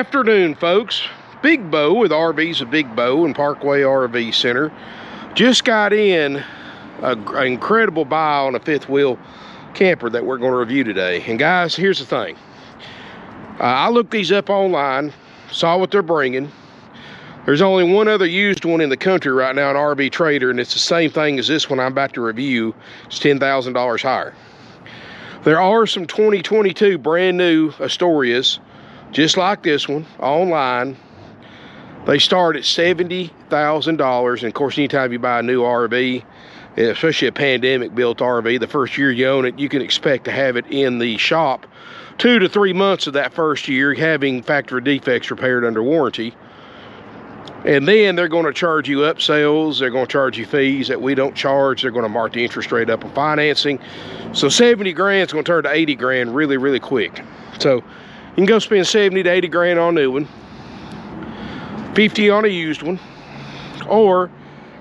afternoon, folks. Big Bo with RVs of Big Bo and Parkway RV Center. Just got in an incredible buy on a fifth wheel camper that we're going to review today. And guys, here's the thing. I looked these up online, saw what they're bringing. There's only one other used one in the country right now, an RV Trader, and it's the same thing as this one I'm about to review. It's $10,000 higher. There are some 2022 brand new Astorias, just like this one, online. They start at $70,000. And of course, anytime you buy a new RV, especially a pandemic built RV, the first year you own it, you can expect to have it in the shop 2 to 3 months of that first year, having factory defects repaired under warranty. And then they're going to charge you upsells. They're going to charge you fees that we don't charge. They're going to mark the interest rate up on financing. So 70 grand is going to turn to 80 grand really, really quick. So you can go spend 70 to 80 grand on a new one, 50 on a used one, or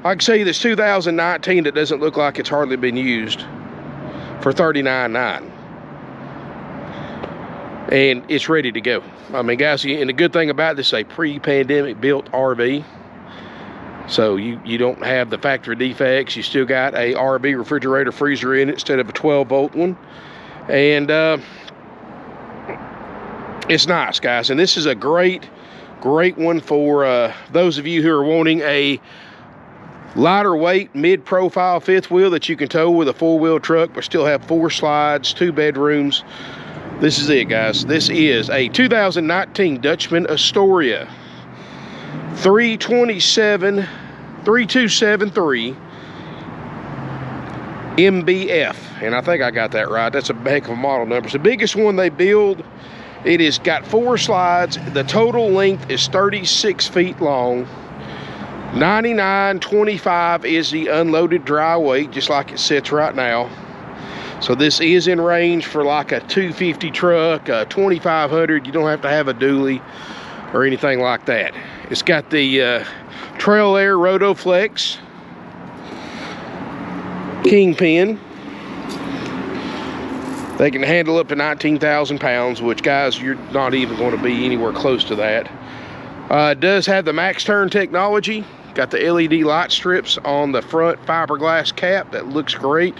I can say this 2019 that doesn't look like it's hardly been used for $39,900. And it's ready to go. I mean, guys, and the good thing about this is a pre-pandemic built RV. So you don't have the factory defects. You still got a RV refrigerator freezer in it instead of a 12-volt one. And it's nice, guys. And this is a great one for those of you who are wanting a lighter weight, mid-profile fifth wheel that you can tow with a 4-wheel truck, but still have 4 slides, 2 bedrooms. This is it, guys. This is a 2019 Dutchmen Astoria 3273 MBF. And I think I got that right. That's a heck of a model number. It's the biggest one they build. It has got 4 slides. The total length is 36 feet long. 99.25 is the unloaded dry weight, just like it sits right now. So this is in range for like a 250 truck, a 2500. You don't have to have a dually or anything like that. It's got the Trail Air Rotoflex Kingpin. They can handle up to 19,000 pounds, which, guys, you're not even going to be anywhere close to that. It does have the max turn technology. Got the LED light strips on the front fiberglass cap. That looks great.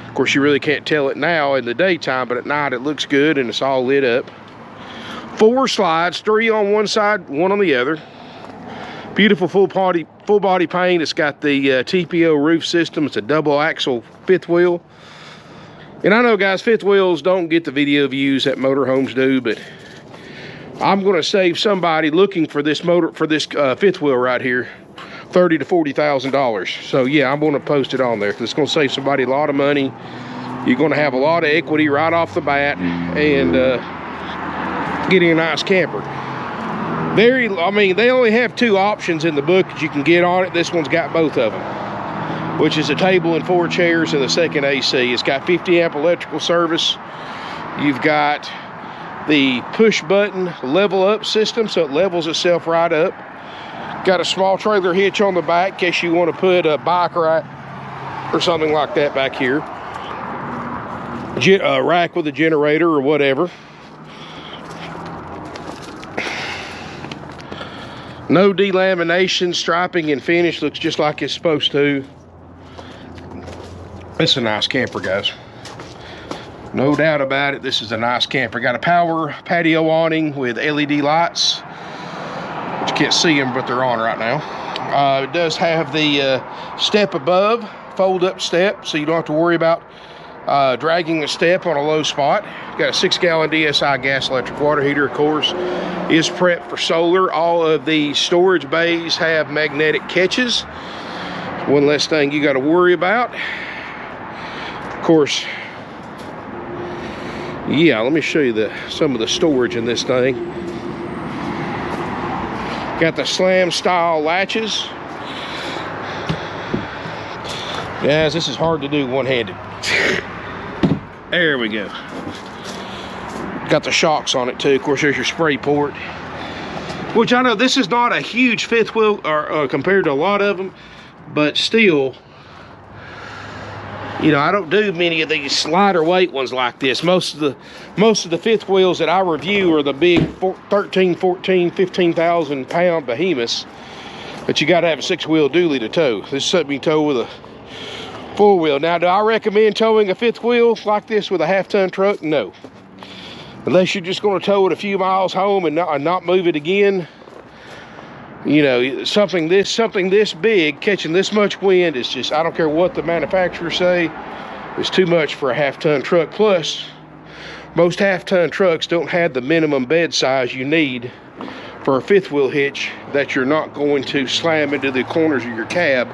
Of course, you really can't tell it now in the daytime, but at night it looks good and it's all lit up. 4 slides, 3 on one side, 1 on the other. Beautiful full body paint. It's got the TPO roof system. It's a double axle fifth wheel. And I know, guys, fifth wheels don't get the video views that motorhomes do, but I'm going to save somebody looking for this fifth wheel right here $30,000 to $40,000. So yeah, I'm going to post it on there because it's going to save somebody a lot of money. You're going to have a lot of equity right off the bat, and getting a nice camper. I mean, they only have 2 options in the book that you can get on it. This one's got both of them, which is a table and 4 chairs and the second AC. It's got 50 amp electrical service. You've got the push button level up system, so it levels itself right up. Got a small trailer hitch on the back in case you want to put a bike rack or something like that back here. A rack with a generator or whatever. No delamination, striping and finish. Looks just like it's supposed to. It's a nice camper, guys. No doubt about it. This is a nice camper. Got a power patio awning with LED lights. You can't see them, but they're on right now. It does have the step above, fold up step, so you don't have to worry about dragging a step on a low spot. Got a 6-gallon DSI gas electric water heater, of course. Is prepped for solar. All of the storage bays have magnetic catches. One less thing you got to worry about. Of course, yeah, let me show you some of the storage in this thing. Got the slam style latches. Guys, this is hard to do one-handed. There we go. Got the shocks on it too. Of course, there's your spray port, which I know this is not a huge fifth wheel or compared to a lot of them, but still You know, I don't do many of these lighter weight ones like this. Most of the fifth wheels that I review are the big 13, 14, 15,000 pound behemoths that you got to have a 6-wheel dually to tow. This is something you tow with a 4-wheel. Now, do I recommend towing a fifth wheel like this with a half-ton truck? No. Unless you're just going to tow it a few miles home and not move it again. You know, something this big catching this much wind is just, I don't care what the manufacturers say, it's too much for a half-ton truck. Plus, most half-ton trucks don't have the minimum bed size you need for a fifth wheel hitch that you're not going to slam into the corners of your cab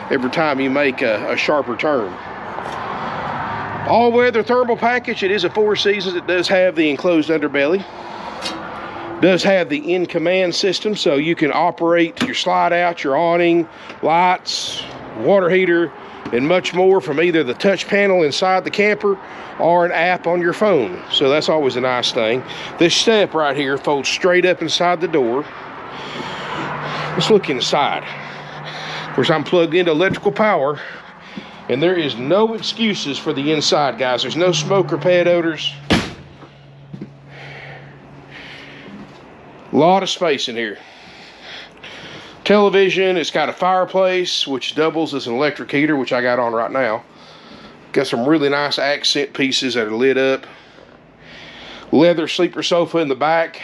every time you make a sharper turn. All-weather thermal package. It is a 4 seasons. It does have the enclosed underbelly. Does have the in-command system, so you can operate your slide out, your awning, lights, water heater, and much more from either the touch panel inside the camper or an app on your phone. So that's always a nice thing. This step right here folds straight up inside the door. Let's look inside. Of course, I'm plugged into electrical power, and there is no excuses for the inside, guys. There's no smoke or pet odors. A lot of space in here. Television, it's got a fireplace, which doubles as an electric heater, which I got on right now. Got some really nice accent pieces that are lit up. Leather sleeper sofa in the back.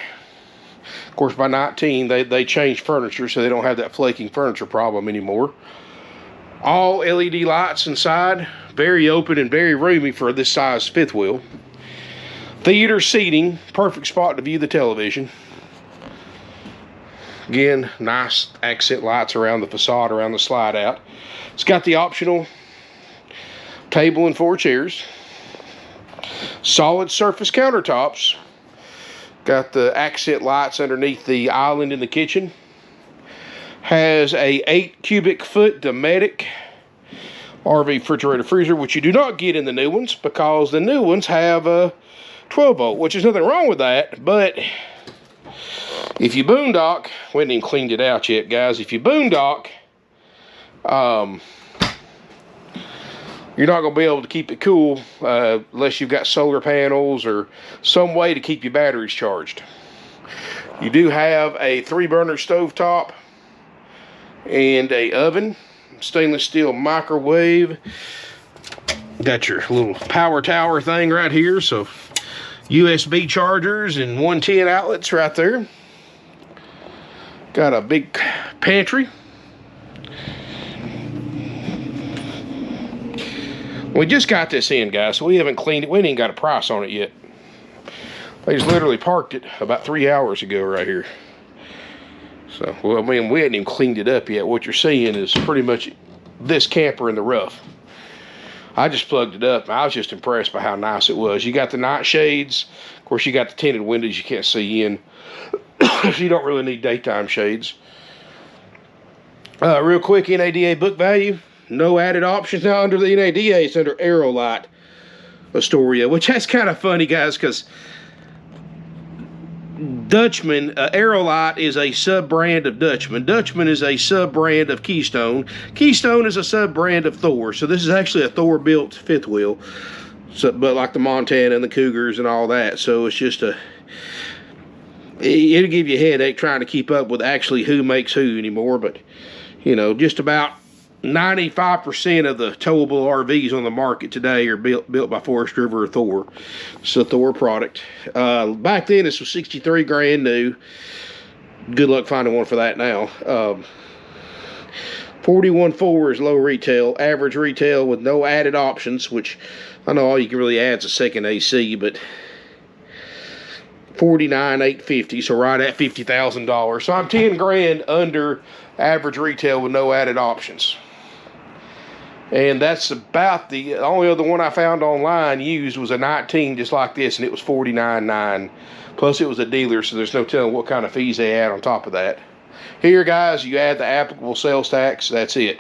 Of course, by 19, they changed furniture, so they don't have that flaking furniture problem anymore. All LED lights inside. Very open and very roomy for this size fifth wheel. Theater seating, perfect spot to view the television. Again, nice accent lights around the facade, around the slide out. It's got the optional table and 4 chairs. Solid surface countertops. Got the accent lights underneath the island in the kitchen. Has a 8 cubic foot Dometic RV refrigerator freezer, which you do not get in the new ones because the new ones have a 12 volt, which is nothing wrong with that, but if you boondock, we haven't even cleaned it out yet, guys. If you boondock, you're not going to be able to keep it cool unless you've got solar panels or some way to keep your batteries charged. You do have a 3-burner stovetop and a oven, stainless steel microwave. Got your little power tower thing right here, so USB chargers and 110 outlets right there. Got a big pantry. We just got this in, guys, so we haven't cleaned it. We ain't even got a price on it yet. They just literally parked it about 3 hours ago right here. So, well, I mean, we hadn't even cleaned it up yet. What you're seeing is pretty much this camper in the rough. I just plugged it up. I was just impressed by how nice it was. You got the night shades. Of course, you got the tinted windows you can't see in. So you don't really need daytime shades. Real quick, NADA book value. No added options now under the NADA. It's under Aerolite Astoria, which that's kind of funny, guys, because Dutchmen, Aerolite is a sub-brand of Dutchmen. Dutchmen is a sub-brand of Keystone. Keystone is a sub-brand of Thor. So this is actually a Thor-built fifth wheel. So, but like the Montana and the Cougars and all that. So it's just a... It'll give you a headache trying to keep up with actually who makes who anymore. But, you know, just about 95% of the towable RVs on the market today are built by Forest River or Thor. It's a Thor product. Back then, this was 63 grand new. Good luck finding one for that now. 41.4 is low retail. Average retail with no added options, which I know all you can really add is a second AC, but $49,850, so right at $50,000. So I'm 10 grand under average retail with no added options. And that's about the only other one I found online used was a 19 just like this, and it was $49,900. Plus it was a dealer, so there's no telling what kind of fees they add on top of that. Here, guys, you add the applicable sales tax, that's it.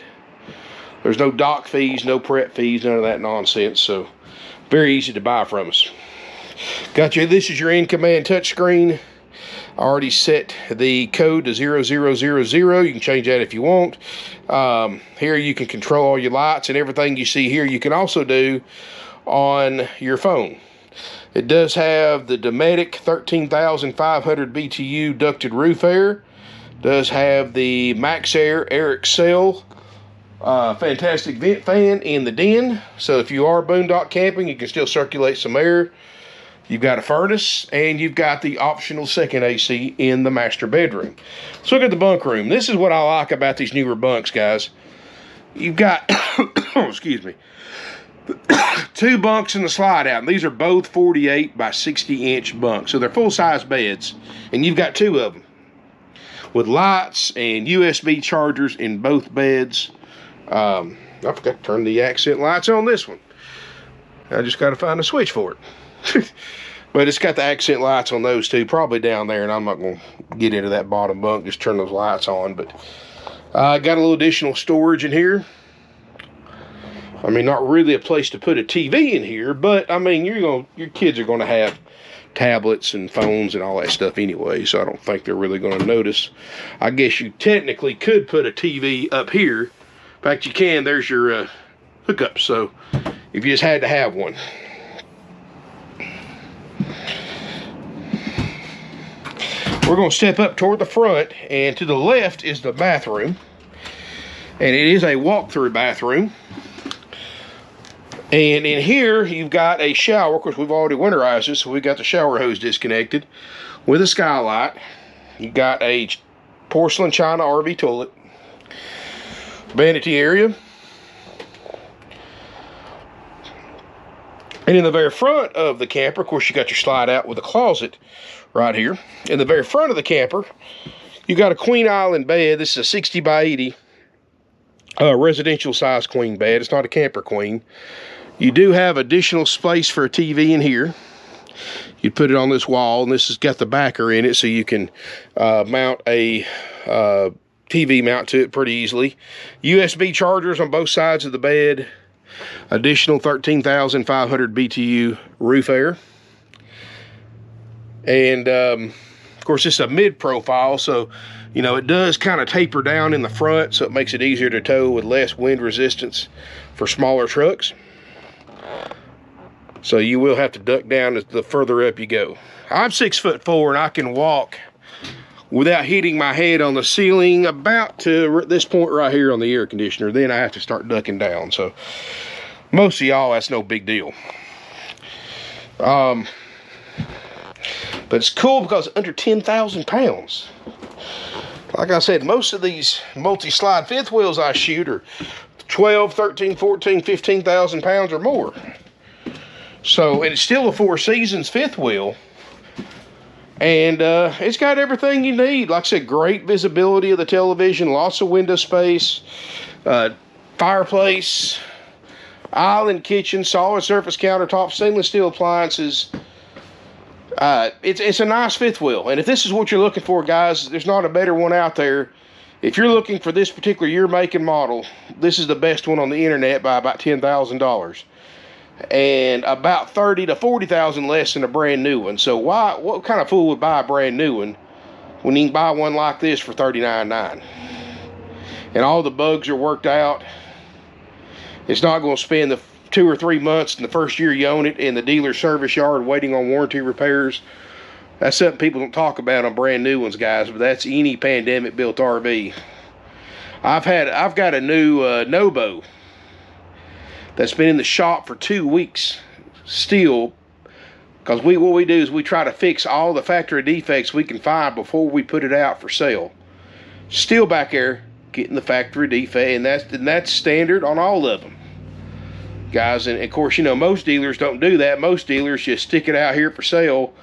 There's no dock fees, no prep fees, none of that nonsense, so very easy to buy from us. Got you, this is your in-command touchscreen. I already set the code to 0000. You can change that if you want. Here you can control all your lights, and everything you see here you can also do on your phone. It does have the Dometic 13,500 BTU ducted roof air. Does have the Max Air Excel fantastic vent fan in the den. So if you are boondock camping, you can still circulate some air. You've got a furnace, and you've got the optional second AC in the master bedroom. Let's look at the bunk room. This is what I like about these newer bunks, guys. You've got, excuse me, 2 bunks in the slide out. And these are both 48 by 60 inch bunks. So they're full-size beds, and you've got 2 of them with lights and USB chargers in both beds. I forgot to turn the accent lights on this one. I just got to find a switch for it. But it's got the accent lights on those 2, probably down there, and I'm not going to get into that bottom bunk, just turn those lights on. But got a little additional storage in here. I mean, not really a place to put a TV in here, but I mean, your kids are going to have tablets and phones and all that stuff anyway, so I don't think they're really going to notice. I guess you technically could put a TV up here. In fact, you can. There's your hookup, so if you just had to have one. We're going to step up toward the front, and to the left is the bathroom, and it is a walk-through bathroom. And in here, you've got a shower. Of course, we've already winterized this, so we've got the shower hose disconnected with a skylight. You've got a porcelain china RV toilet. Vanity area. And in the very front of the camper, of course, you got your slide out with a closet right here. In the very front of the camper, you got a queen island bed. This is a 60 by 80 residential size queen bed. It's not a camper queen. You do have additional space for a TV in here. You put it on this wall, and this has got the backer in it, so you can mount a TV mount to it pretty easily. USB chargers on both sides of the bed. Additional 13,500 BTU roof air. And of course, it's a mid-profile, so you know it does kind of taper down in the front, so it makes it easier to tow with less wind resistance for smaller trucks. So you will have to duck down the further up you go. I'm 6'4", and I can walk without hitting my head on the ceiling about to this point right here on the air conditioner. Then I have to start ducking down. So most of y'all, that's no big deal. But it's cool because under 10,000 pounds. Like I said, most of these multi-slide fifth wheels I shoot are 12, 13, 14, 15,000 pounds or more. So, and it's still a Four Seasons fifth wheel. And it's got everything you need. Like I said, great visibility of the television, lots of window space, fireplace, island kitchen, solid surface countertop, stainless steel appliances. It's a nice fifth wheel. And if this is what you're looking for, guys, there's not a better one out there. If you're looking for this particular year, make, and model, this is the best one on the internet by about $10,000. And about 30 to 40,000 less than a brand new one. So what kind of fool would buy a brand new one when you can buy one like this for $39.9? And all the bugs are worked out. It's not going to spend the 2 or 3 months in the first year you own it in the dealer service yard waiting on warranty repairs. That's something people don't talk about on brand new ones, guys, but that's any pandemic built RV. I've got a new Nobo that's been in the shop for 2 weeks still, because what we do is we try to fix all the factory defects we can find before we put it out for sale. Still back there getting the factory defect, and that's standard on all of them, guys. And of course, you know, most dealers don't do that. Most dealers just stick it out here for sale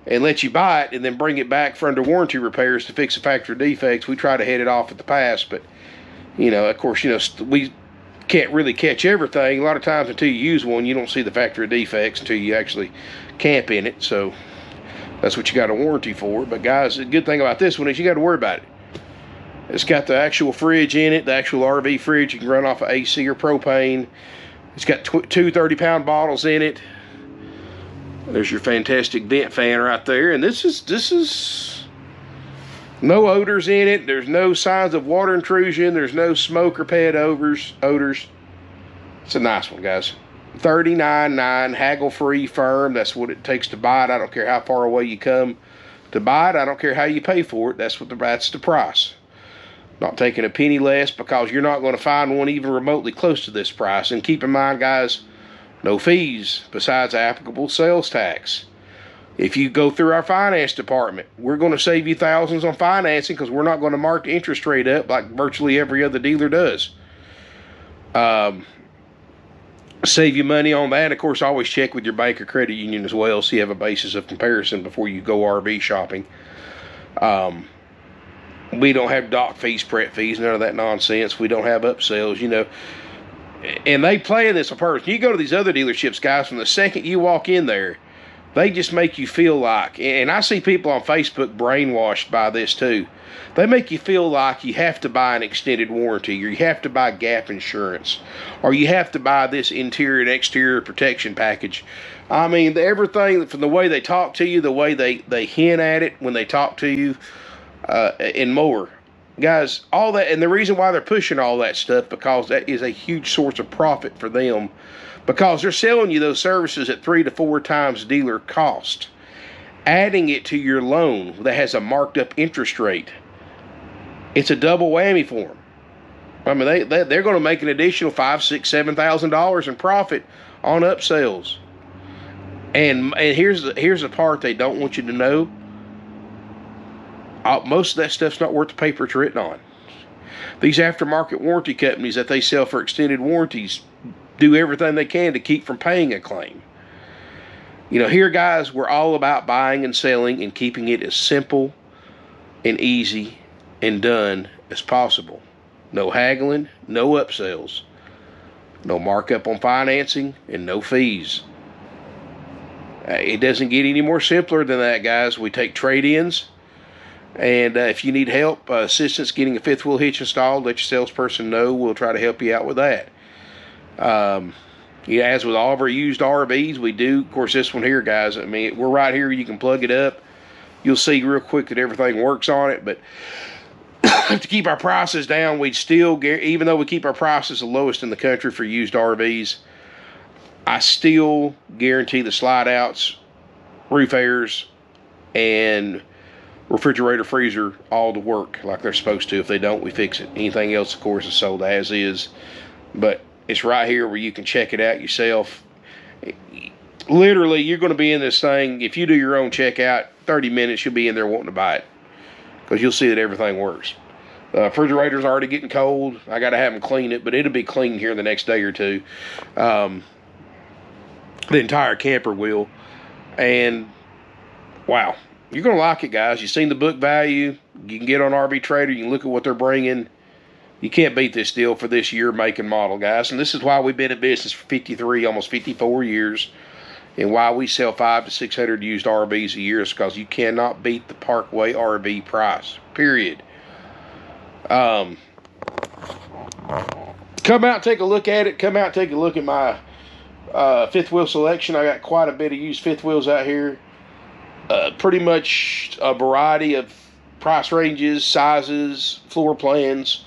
and let you buy it and then bring it back for under warranty repairs to fix the factory defects. We try to head it off at the pass, but you know, of course, you know, we can't really catch everything. A lot of times until you use one, you don't see the factory defects until you actually camp in it. So that's what you got a warranty for. But guys, the good thing about this one is you got to worry about it. It's got the actual fridge in it, the actual RV fridge. You can run off of AC or propane. It's got two 30-pound bottles in it. There's your fantastic vent fan right there. And this is No odors in it. There's no signs of water intrusion. There's no smoke or pet odors. It's a nice one, guys. $39.9, haggle-free, firm. That's what it takes to buy it. I don't care how far away you come to buy it. I don't care how you pay for it. That's the price. Not taking a penny less, because you're not going to find one even remotely close to this price. And keep in mind, guys, no fees besides applicable sales tax. If you go through our finance department, we're going to save you thousands on financing, because we're not going to mark the interest rate up like virtually every other dealer does. Save you money on that. Of course, always check with your bank or credit union as well, so you have a basis of comparison before you go RV shopping. We don't have dock fees, prep fees, none of that nonsense. We don't have upsells, you know. And they play in this on purpose. You go to these other dealerships, guys, from the second you walk in there, they just make you feel like, and I see people on Facebook brainwashed by this too. They make you feel like you have to buy an extended warranty, or you have to buy gap insurance, or you have to buy this interior and exterior protection package. I mean, everything from the way they talk to you, the way they hint at it when they talk to you, and more. Guys, all that, and the reason why they're pushing all that stuff, because that is a huge source of profit for them, because they're selling you those services at 3 to 4 times dealer cost, adding it to your loan that has a marked up interest rate. It's a double whammy for them. I mean, they're going to make an additional $5,000, $6,000, $7,000 in profit on upsells. And here's the part they don't want you to know. Most of that stuff's not worth the paper it's written on. These aftermarket warranty companies that they sell for extended warranties do everything they can to keep from paying a claim. You know, here, guys, we're all about buying and selling and keeping it as simple and easy and done as possible. No haggling, no upsells, no markup on financing, and no fees. It doesn't get any more simpler than that, guys. We take trade-ins. And if you need help, assistance getting a fifth wheel hitch installed, let your salesperson know. We'll try to help you out with that. Yeah, as with all of our used RVs, we do. Of course, this one here, guys, I mean, we're right here. You can plug it up. You'll see real quick that everything works on it. But to keep our prices down, we'd still, even though we keep our prices the lowest in the country for used RVs, I still guarantee the slide outs, roof airs, and refrigerator, freezer, all to work like they're supposed to. If they don't, we fix it. Anything else, of course, is sold as is. But it's right here where you can check it out yourself. Literally, you're going to be in this thing. If you do your own checkout, 30 minutes, you'll be in there wanting to buy it, because you'll see that everything works. The refrigerator's already getting cold. I got to have them clean it, but it'll be clean here in the next day or two. The entire camper will. And, wow. You're going to like it, guys. You've seen the book value. You can get on RV Trader. You can look at what they're bringing. You can't beat this deal for this year, make, and model, guys. And this is why we've been in business for 53, almost 54 years. And why we sell 500 to 600 used RVs a year is because you cannot beat the Parkway RV price, period. Come out and take a look at it. Come out and take a look at my fifth wheel selection. I got quite a bit of used fifth wheels out here. Pretty much a variety of price ranges, sizes, floor plans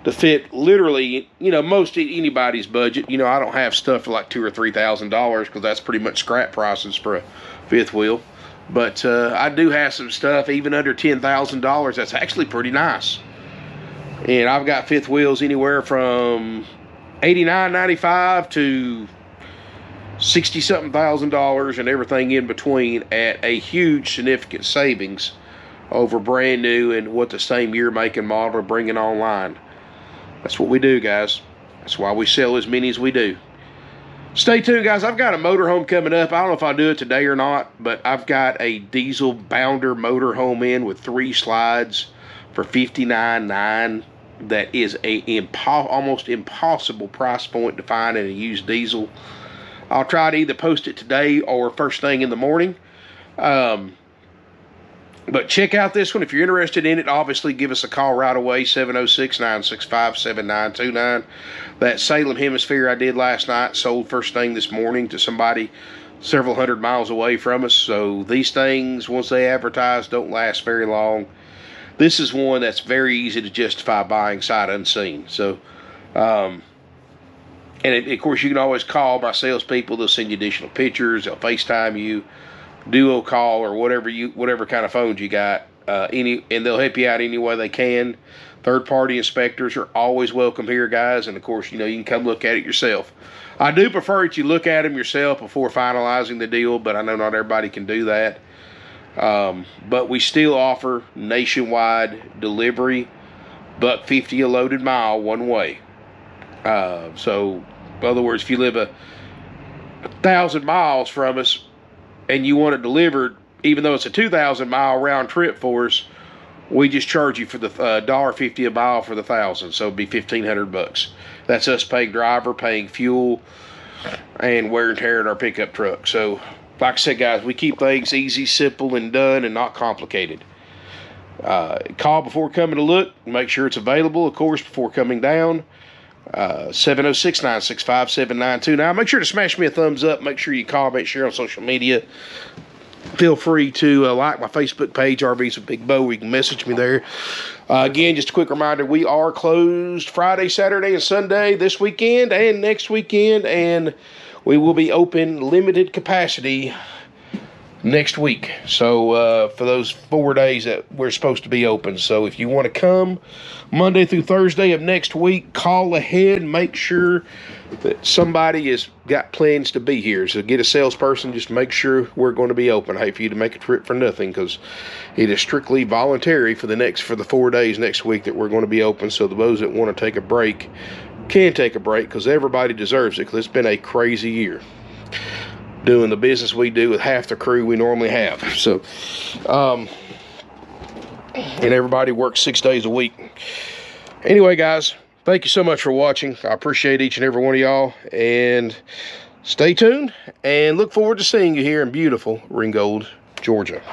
to fit literally, you know, most anybody's budget. You know, I don't have stuff for like $2,000 or $3,000 because that's pretty much scrap prices for a fifth wheel. But I do have some stuff even under $10,000 that's actually pretty nice. And I've got fifth wheels anywhere from $89.95 to $60-something thousand and everything in between at a huge significant savings over brand new and what the same year, make, and model are bringing online. That's what we do, guys. That's why we sell as many as we do. Stay tuned, guys. I've got a motorhome coming up. I don't know if I'll do it today or not, but I've got a diesel bounder motorhome in with 3 slides for $59.9. That is a almost impossible price point to find in a used diesel. I'll try to either post it today or first thing in the morning. But check out this one. If you're interested in it, obviously give us a call right away, 706-965-7929. That Salem Hemisphere I did last night sold first thing this morning to somebody several hundred miles away from us. So these things, once they advertise, don't last very long. this is one that's very easy to justify buying sight unseen. So, and of course, you can always call my salespeople. They'll send you additional pictures. They'll FaceTime you, duo call, or whatever kind of phones you got. And they'll help you out any way they can. Third-party inspectors are always welcome here, guys. And of course, you can come look at it yourself. I do prefer that you look at them yourself before finalizing the deal, but I know not everybody can do that. But we still offer nationwide delivery, $150 a loaded mile one way. So, in other words, if you live 1,000 miles from us and you want it delivered, even though it's a 2,000-mile round trip for us, we just charge you for the $1.50 a mile for the 1,000, so it'd be $1,500. That's us paying driver, paying fuel, and wear and tear in our pickup truck. So, like I said, guys, we keep things easy, simple, and done, and not complicated. Call before coming to look. Make sure it's available, of course, before coming down. 706-965-7929. Now, make sure to smash me a thumbs up. Make sure you comment, share on social media. Feel free to like my Facebook page, RVs with Big Bo. You can message me there. Again, just a quick reminder, we are closed Friday, Saturday, and Sunday this weekend and next weekend, and we will be open limited capacity next week. So for those 4 days that we're supposed to be open. So if you want to come Monday through Thursday of next week, call ahead and make sure that somebody has got plans to be here. So get a salesperson, just make sure we're going to be open. I hate for you to make a trip for nothing, because it is strictly voluntary for the 4 days next week that we're going to be open. So those that want to take a break can take a break, because everybody deserves it, because it's been a crazy year doing the business we do with half the crew we normally have. So, and everybody works 6 days a week. Anyway, guys, thank you so much for watching. I appreciate each and every one of y'all, and stay tuned, and look forward to seeing you here in beautiful Ringgold, Georgia.